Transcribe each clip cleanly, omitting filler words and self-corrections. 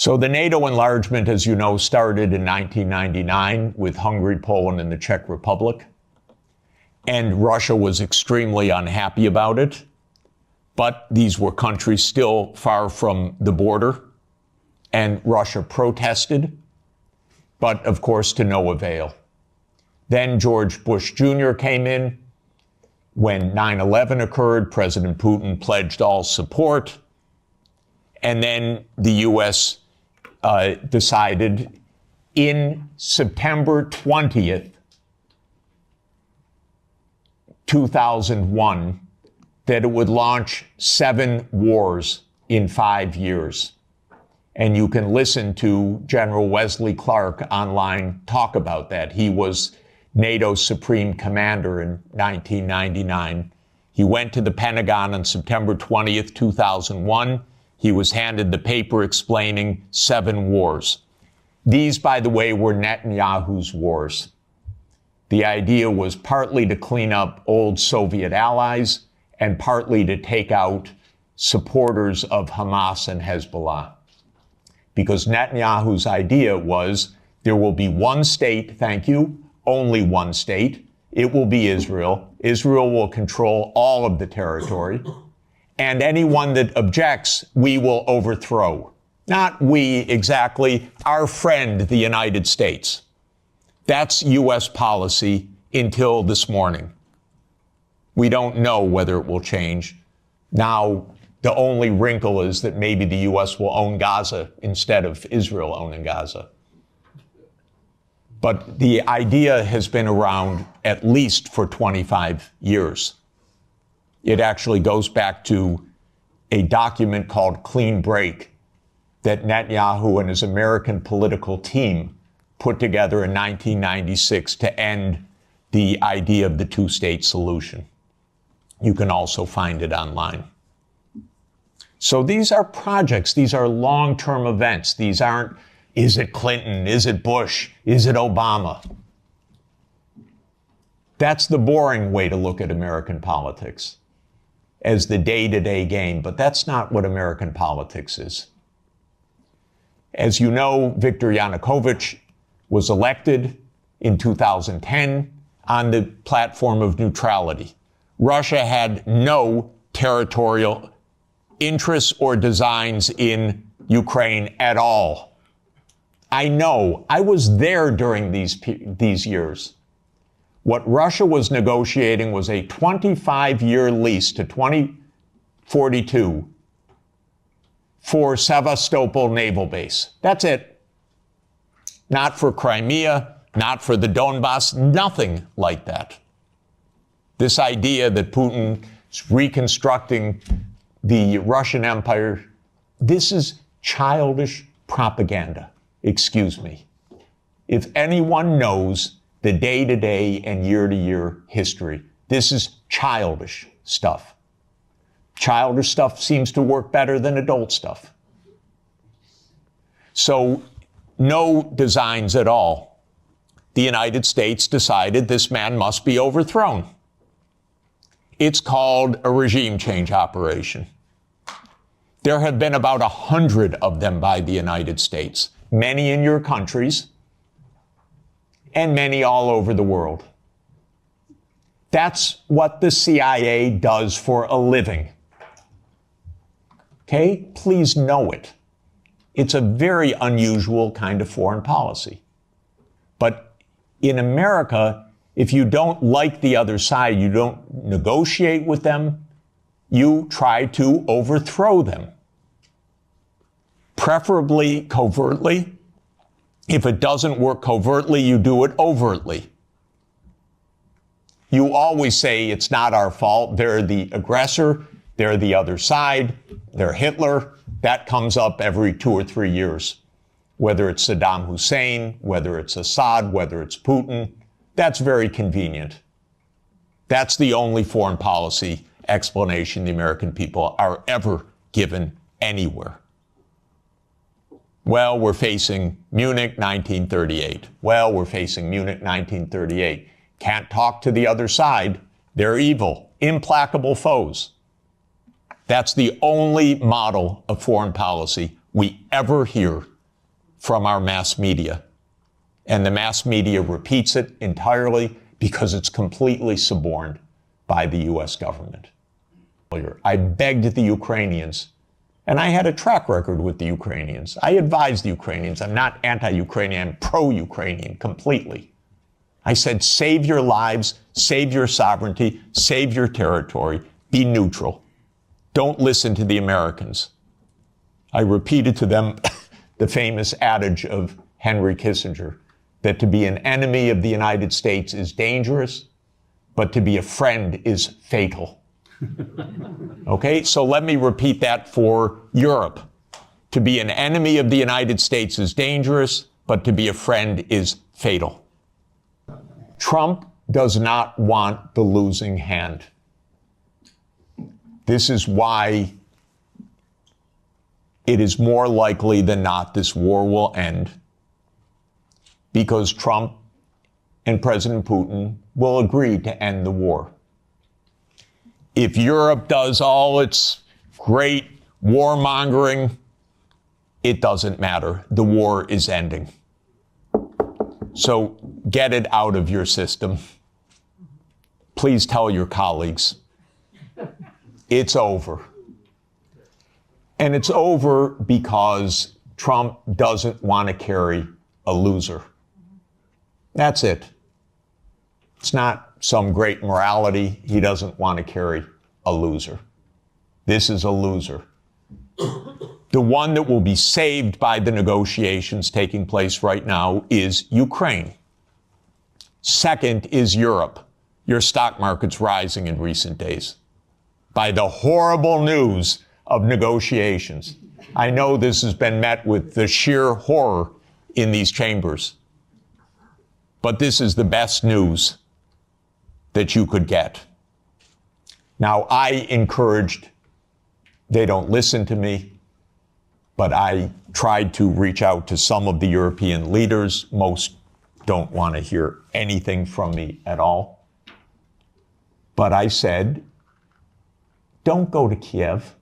So the NATO enlargement, as you know, started in 1999 with Hungary, Poland, and the Czech Republic. And Russia was extremely unhappy about it. But these were countries still far from the border. And Russia protested, but of course to no avail. Then George Bush Jr. came in. When 9/11 occurred, President Putin pledged all support. And then the U.S. Decided in September 20th, 2001, that it would launch 7 wars in 5 years. And you can listen to General Wesley Clark online talk about that. He was NATO's Supreme Commander in 1999. He went to the Pentagon on September 20th, 2001. He was handed the paper explaining 7 wars. These, by the way, were Netanyahu's wars. The idea was partly to clean up old Soviet allies and partly to take out supporters of Hamas and Hezbollah. Because Netanyahu's idea was there will be one state, thank you, only one state. It will be Israel. Israel will control all of the territory. And anyone that objects, we will overthrow. Not we exactly, our friend, the United States. That's U.S. policy until this morning. We don't know whether it will change. Now, the only wrinkle is that maybe the U.S. will own Gaza instead of Israel owning Gaza. But the idea has been around at least for 25 years. It actually goes back to a document called Clean Break that Netanyahu and his American political team put together in 1996 to end the idea of the two-state solution. You can also find it online. So these are projects. These are long-term events. These aren't, is it Clinton? Is it Bush? Is it Obama? That's the boring way to look at American politics, as the day-to-day game, but that's not what American politics is. As you know, Viktor Yanukovych was elected in 2010 on the platform of neutrality. Russia had no territorial interests or designs in Ukraine at all. I know, I was there during these years. What Russia was negotiating was a 25-year lease to 2042 for Sevastopol Naval Base. That's it. Not for Crimea, not for the Donbass, nothing like that. This idea that Putin is reconstructing the Russian Empire, this is childish propaganda. Excuse me. If anyone knows the day-to-day and year-to-year history, this is childish stuff. Childish stuff seems to work better than adult stuff. So, no designs at all. The United States decided this man must be overthrown. It's called a regime change operation. There have been about 100 of them by the United States, many in your countries, and many all over the world. That's what the CIA does for a living. Okay? Please know it. It's a very unusual kind of foreign policy. But in America, if you don't like the other side, you don't negotiate with them, you try to overthrow them. Preferably covertly. If it doesn't work covertly, you do it overtly. You always say it's not our fault. They're the aggressor. They're the other side. They're Hitler. That comes up every 2 or 3 years. Whether it's Saddam Hussein, whether it's Assad, whether it's Putin, that's very convenient. That's the only foreign policy explanation the American people are ever given anywhere. Well, we're facing Munich 1938. Well, we're facing Munich 1938. Can't talk to the other side. They're evil, implacable foes. That's the only model of foreign policy we ever hear from our mass media. And the mass media repeats it entirely because it's completely suborned by the US government. I begged the Ukrainians, and I had a track record with the Ukrainians. I advised the Ukrainians. I'm not anti-Ukrainian, I'm pro-Ukrainian completely. I said, save your lives, save your sovereignty, save your territory, be neutral. Don't listen to the Americans. I repeated to them the famous adage of Henry Kissinger, that to be an enemy of the United States is dangerous, but to be a friend is fatal. Okay, so let me repeat that for Europe. To be an enemy of the United States is dangerous, but to be a friend is fatal. Trump does not want the losing hand. This is why it is more likely than not this war will end, because Trump and President Putin will agree to end the war. If Europe does all its great warmongering, it doesn't matter. The war is ending. So get it out of your system. Please tell your colleagues. It's over. And it's over because Trump doesn't want to carry a loser. That's it. It's not some great morality. He doesn't want to carry a loser. This is a loser. The one that will be saved by the negotiations taking place right now is Ukraine. Second is Europe. Your stock market's rising in recent days by the horrible news of negotiations. I know this has been met with the sheer horror in these chambers, but this is the best news that you could get. Now, I encouraged, they don't listen to me, but I tried to reach out to some of the European leaders. Most don't want to hear anything from me at all. But I said, don't go to Kiev.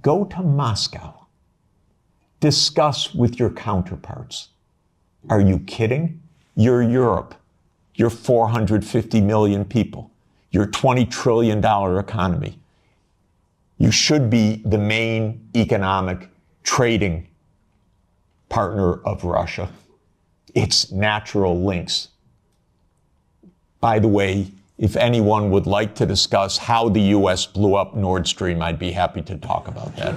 Go to Moscow. Discuss with your counterparts. Are you kidding? You're Europe. You're 450 million people. You're $20 trillion economy. You should be the main economic trading partner of Russia. It's natural links. By the way, if anyone would like to discuss how the U.S. blew up Nord Stream, I'd be happy to talk about that.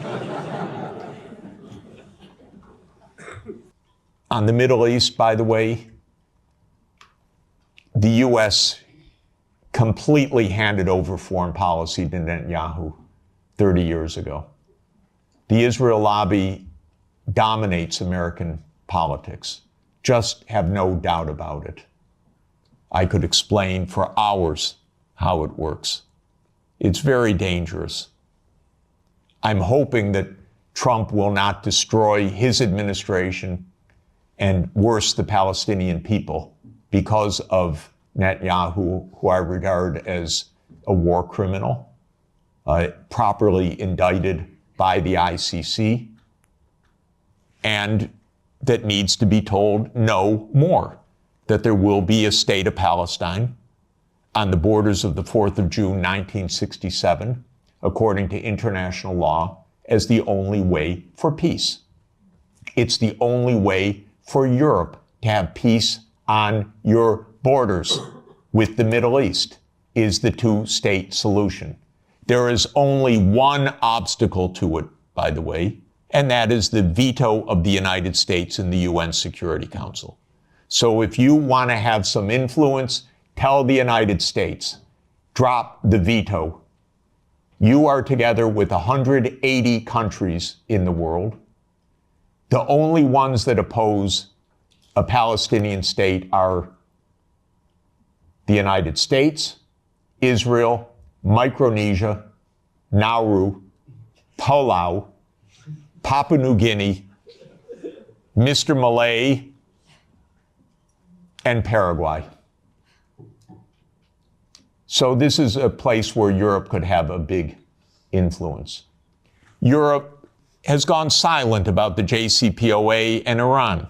On the Middle East, by the way, the U.S. completely handed over foreign policy to Netanyahu 30 years ago. The Israel lobby dominates American politics. Just have no doubt about it. I could explain for hours how it works. It's very dangerous. I'm hoping that Trump will not destroy his administration and worse, the Palestinian people, because of Netanyahu, who I regard as a war criminal, properly indicted by the ICC, and that needs to be told no more, that there will be a state of Palestine on the borders of the 4th of June, 1967, according to international law, as the only way for peace. It's the only way for Europe to have peace on your borders with the Middle East, is the two-state solution. There is only one obstacle to it, by the way, and that is the veto of the United States in the UN Security Council. So if you want to have some influence, tell the United States, drop the veto. You are together with 180 countries in the world. The only ones that oppose a Palestinian state are the United States, Israel, Micronesia, Nauru, Palau, Papua New Guinea, Mr. Malay, and Paraguay. So this is a place where Europe could have a big influence. Europe has gone silent about the JCPOA and Iran.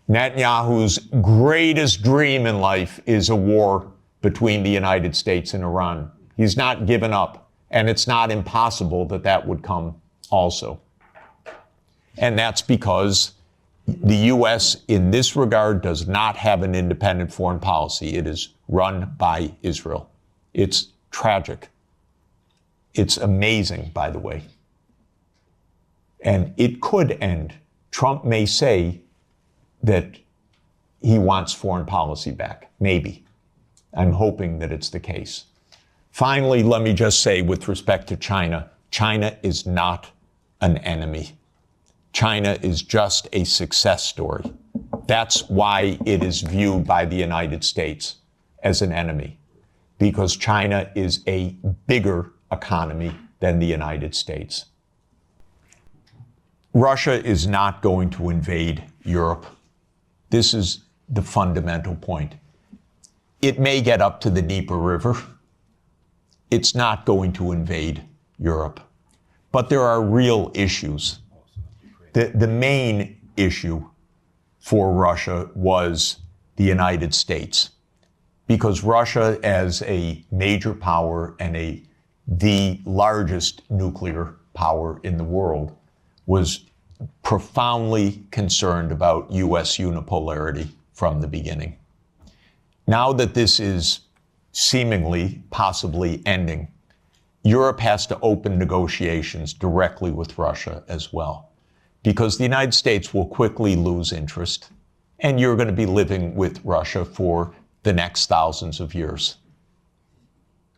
Netanyahu's greatest dream in life is a war between the United States and Iran. He's not given up, and it's not impossible that that would come also. And that's because the U.S. in this regard does not have an independent foreign policy. It is run by Israel. It's tragic. It's amazing, by the way. And it could end. Trump may say that he wants foreign policy back. Maybe. I'm hoping that it's the case. Finally, let me just say with respect to China, China is not an enemy. China is just a success story. That's why it is viewed by the United States as an enemy, because China is a bigger economy than the United States. Russia is not going to invade Europe. This is the fundamental point. It may get up to the Dnieper River. It's not going to invade Europe. But there are real issues. The main issue for Russia was the United States, because Russia, as a major power and the largest nuclear power in the world, was profoundly concerned about U.S. unipolarity from the beginning. Now that this is seemingly, possibly ending, Europe has to open negotiations directly with Russia as well, because the United States will quickly lose interest, and you're going to be living with Russia for the next thousands of years.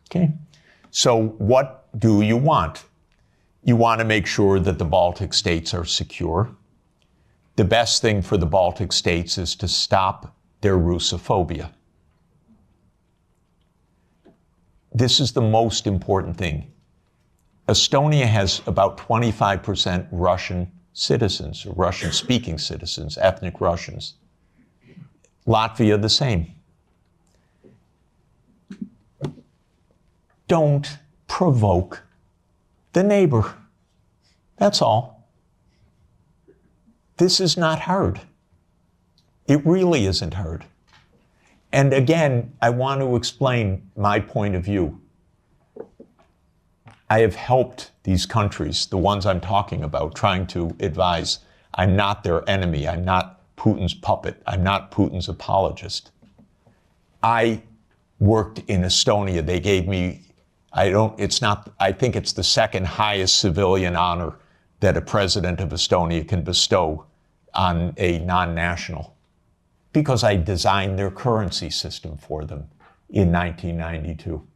Okay? So what do you want? You want to make sure that the Baltic states are secure. The best thing for the Baltic states is to stop their Russophobia. This is the most important thing. Estonia has about 25% Russian citizens, or Russian-speaking citizens, ethnic Russians. Latvia, the same. Don't provoke the neighbor. That's all. This is not hard. It really isn't hard. And again, I want to explain my point of view. I have helped these countries, the ones I'm talking about, trying to advise. I'm not their enemy. I'm not Putin's puppet. I'm not Putin's apologist. I worked in Estonia. They gave me, I think it's the second highest civilian honor that a president of Estonia can bestow on a non-national, because I designed their currency system for them in 1992.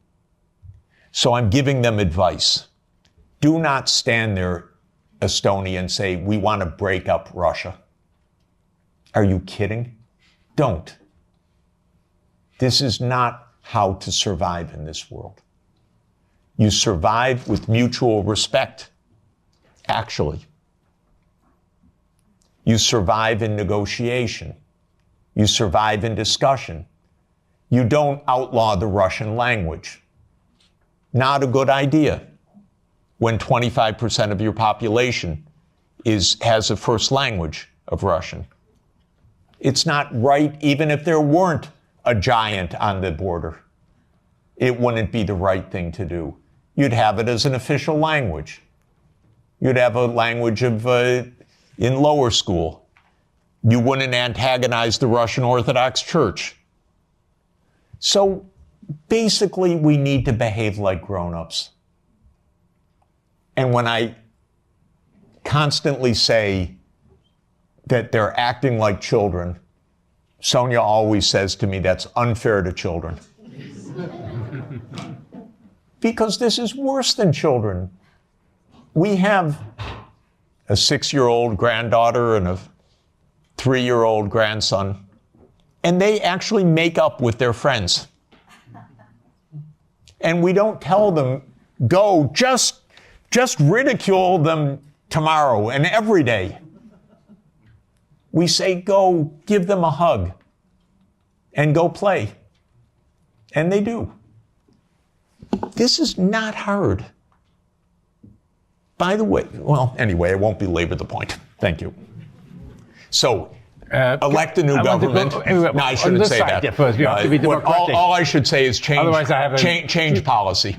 So I'm giving them advice. Do not stand there, Estonia, and say, we want to break up Russia. Are you kidding? Don't. This is not how to survive in this world. You survive with mutual respect, actually. You survive in negotiation. You survive in discussion. You don't outlaw the Russian language. Not a good idea when 25% of your population has a first language of Russian. It's not right, even if there weren't a giant on the border. It wouldn't be the right thing to do. You'd have it as an official language. You'd have a language of in lower school. You wouldn't antagonize the Russian Orthodox Church. So basically, we need to behave like grown-ups. And when I constantly say that they're acting like children, Sonia always says to me, that's unfair to children. Because this is worse than children. We have a 6-year-old granddaughter and a 3-year-old grandson, and they actually make up with their friends. And we don't tell them, go, just ridicule them tomorrow and every day. We say, go, give them a hug and go play. And they do. This is not hard. by the way, well, anyway, I won't belabor the point. Thank you. So, elect a new government. No, I shouldn't say that. Yeah, first, you have to be democratic. All I should say is Otherwise I have change policy.